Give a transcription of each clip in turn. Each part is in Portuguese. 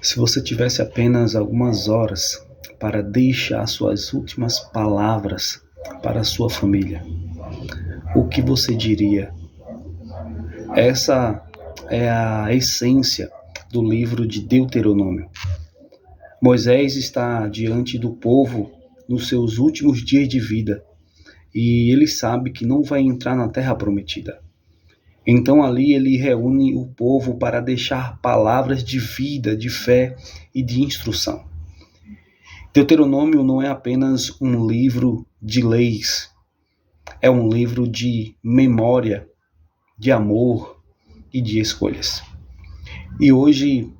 Se você tivesse apenas algumas horas para deixar suas últimas palavras para a sua família, o que você diria? Essa é a essência do livro de Deuteronômio. Moisés está diante do povo nos seus últimos dias de vida e ele sabe que não vai entrar na terra prometida. Então ali ele reúne o povo para deixar palavras de vida, de fé e de instrução. Deuteronômio não é apenas um livro de leis, é um livro de memória, de amor e de escolhas. E hoje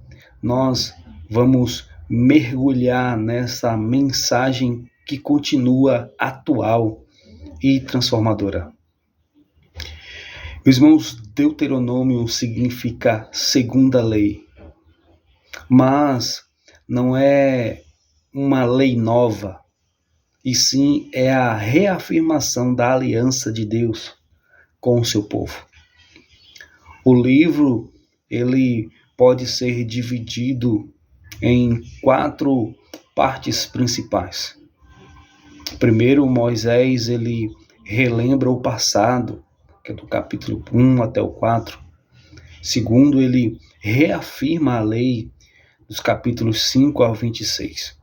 nós vamos mergulhar nessa mensagem que continua atual e transformadora. Meus irmãos, Deuteronômio significa segunda lei, mas não é uma lei nova, e sim é a reafirmação da aliança de Deus com o seu povo. O livro, ele pode ser dividido em 4 partes principais. Primeiro, Moisés, ele relembra o passado, que é do capítulo 1 até o 4. Segundo, ele reafirma a lei dos capítulos 5 ao 26.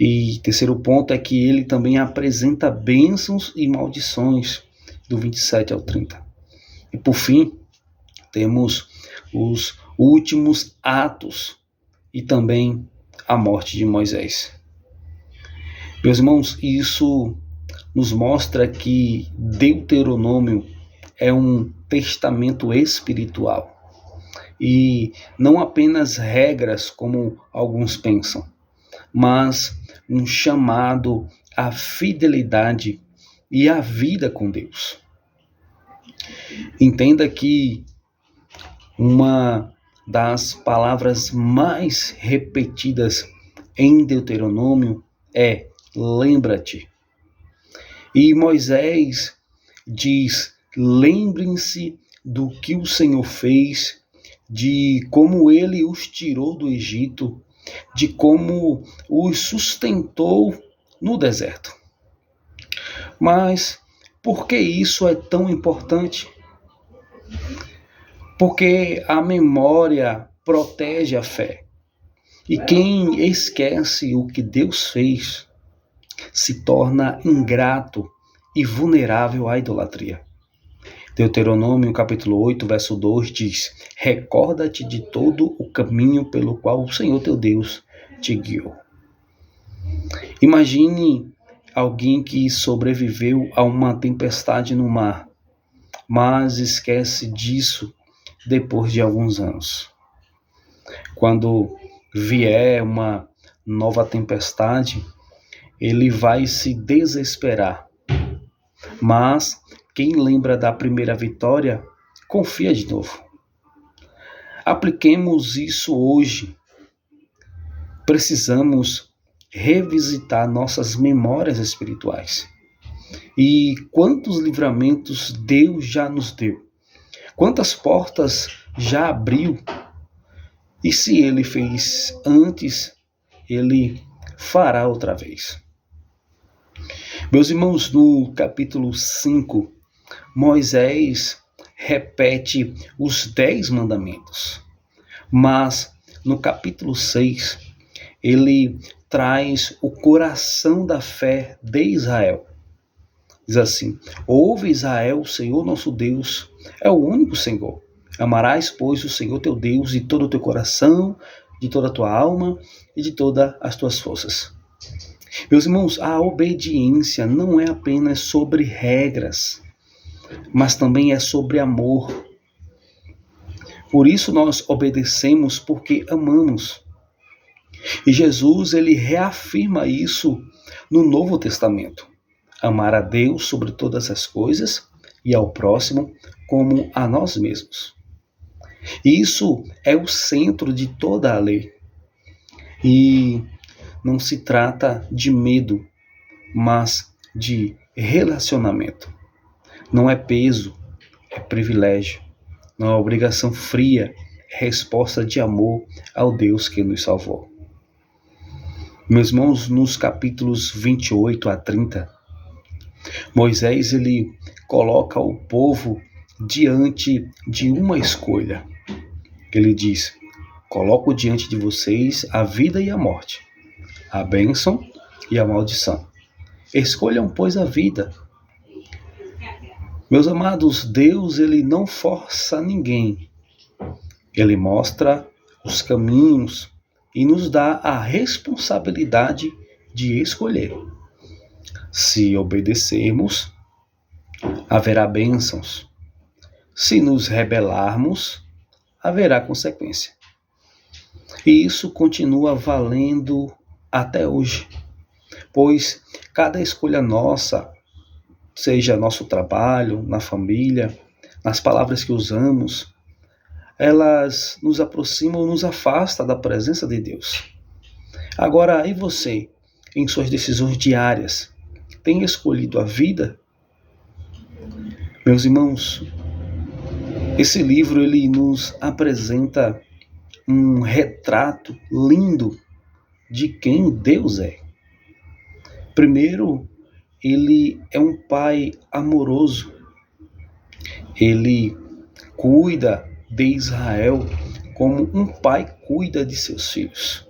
E terceiro ponto é que ele também apresenta bênçãos e maldições do 27 ao 30. E por fim, temos os últimos atos e também a morte de Moisés. Meus irmãos, isso nos mostra que Deuteronômio é um testamento espiritual e não apenas regras como alguns pensam, mas um chamado à fidelidade e à vida com Deus. Entenda que uma das palavras mais repetidas em Deuteronômio é lembra-te. E Moisés diz, lembrem-se do que o Senhor fez, de como ele os tirou do Egito, de como os sustentou no deserto. Mas por que isso é tão importante? Porque a memória protege a fé. E quem esquece o que Deus fez se torna ingrato e vulnerável à idolatria. Deuteronômio capítulo 8, verso 2 diz, recorda-te de todo o caminho pelo qual o Senhor teu Deus te guiou. Imagine alguém que sobreviveu a uma tempestade no mar, mas esquece disso depois de alguns anos. Quando vier uma nova tempestade, ele vai se desesperar. Mas quem lembra da primeira vitória, confia de novo. Apliquemos isso hoje. Precisamos revisitar nossas memórias espirituais. E quantos livramentos Deus já nos deu? Quantas portas já abriu? E se Ele fez antes, Ele fará outra vez. Meus irmãos, no capítulo 5, Moisés repete os 10 mandamentos. Mas no capítulo 6, ele traz o coração da fé de Israel. Diz assim, ouve Israel, o Senhor nosso Deus é o único Senhor. Amarás, pois, o Senhor teu Deus de todo o teu coração, de toda a tua alma e de todas as tuas forças. Meus irmãos, a obediência não é apenas sobre regras, mas também é sobre amor. Por isso nós obedecemos porque amamos. E Jesus, ele reafirma isso no Novo Testamento. Amar a Deus sobre todas as coisas e ao próximo como a nós mesmos. Isso é o centro de toda a lei. E não se trata de medo, mas de relacionamento. Não é peso, é privilégio. Não é obrigação fria, resposta de amor ao Deus que nos salvou. Meus irmãos, nos capítulos 28 a 30, Moisés ele coloca o povo diante de uma escolha. Ele diz: coloco diante de vocês a vida e a morte, a bênção e a maldição. Escolham, pois, a vida. Meus amados, Deus ele não força ninguém. Ele mostra os caminhos e nos dá a responsabilidade de escolher. Se obedecermos, haverá bênçãos. Se nos rebelarmos, haverá consequência. E isso continua valendo até hoje, pois cada escolha nossa, seja nosso trabalho, na família, nas palavras que usamos, elas nos aproximam ou nos afastam da presença de Deus. Agora, e você, em suas decisões diárias, tem escolhido a vida? Meus irmãos, esse livro ele nos apresenta um retrato lindo de quem Deus é. Primeiro, ele é um pai amoroso. Ele cuida de Israel como um pai cuida de seus filhos.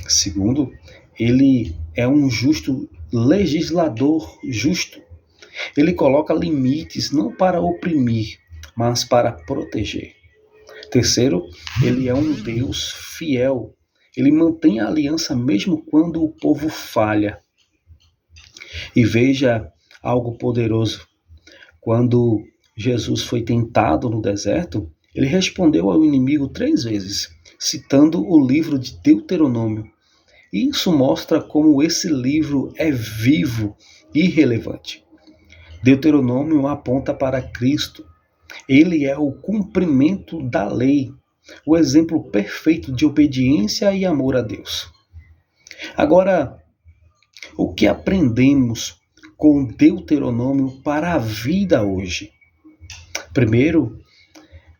Segundo, ele é um justo legislador justo. Ele coloca limites não para oprimir, mas para proteger. Terceiro, ele é um Deus fiel. Ele mantém a aliança mesmo quando o povo falha. E veja algo poderoso. Quando Jesus foi tentado no deserto, ele respondeu ao inimigo 3 vezes, citando o livro de Deuteronômio. E isso mostra como esse livro é vivo e relevante. Deuteronômio aponta para Cristo. Ele é o cumprimento da lei, o exemplo perfeito de obediência e amor a Deus. Agora, o que aprendemos com Deuteronômio para a vida hoje? Primeiro,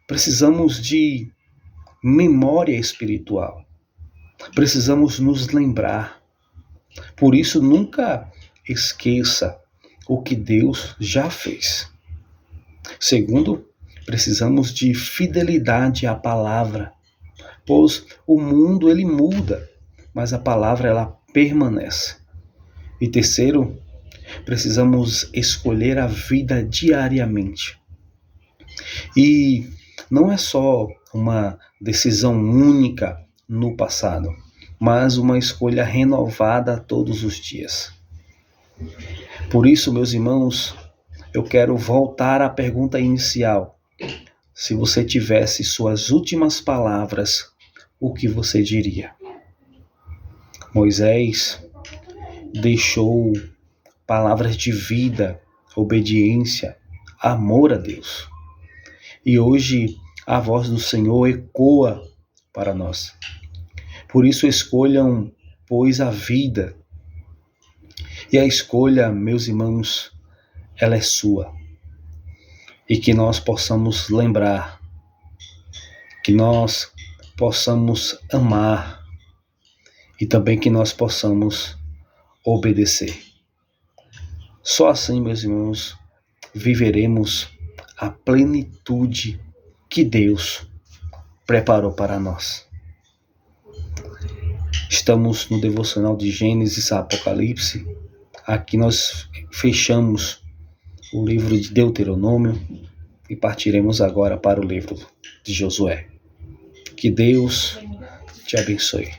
precisamos de memória espiritual. Precisamos nos lembrar. Por isso, nunca esqueça o que Deus já fez. Segundo, precisamos de fidelidade à palavra, pois o mundo ele muda, mas a palavra ela permanece. E terceiro, precisamos escolher a vida diariamente. E não é só uma decisão única no passado, mas uma escolha renovada todos os dias. Por isso, meus irmãos, eu quero voltar à pergunta inicial. Se você tivesse suas últimas palavras, o que você diria? Moisés deixou palavras de vida, obediência, amor a Deus. E hoje a voz do Senhor ecoa para nós. Por isso escolham, pois, a vida. E a escolha, meus irmãos, ela é sua. E que nós possamos lembrar, que nós possamos amar e também que nós possamos obedecer. Só assim, meus irmãos, viveremos a plenitude que Deus preparou para nós. Estamos no devocional de Gênesis a Apocalipse. Aqui nós fechamos o livro de Deuteronômio e partiremos agora para o livro de Josué. Que Deus te abençoe.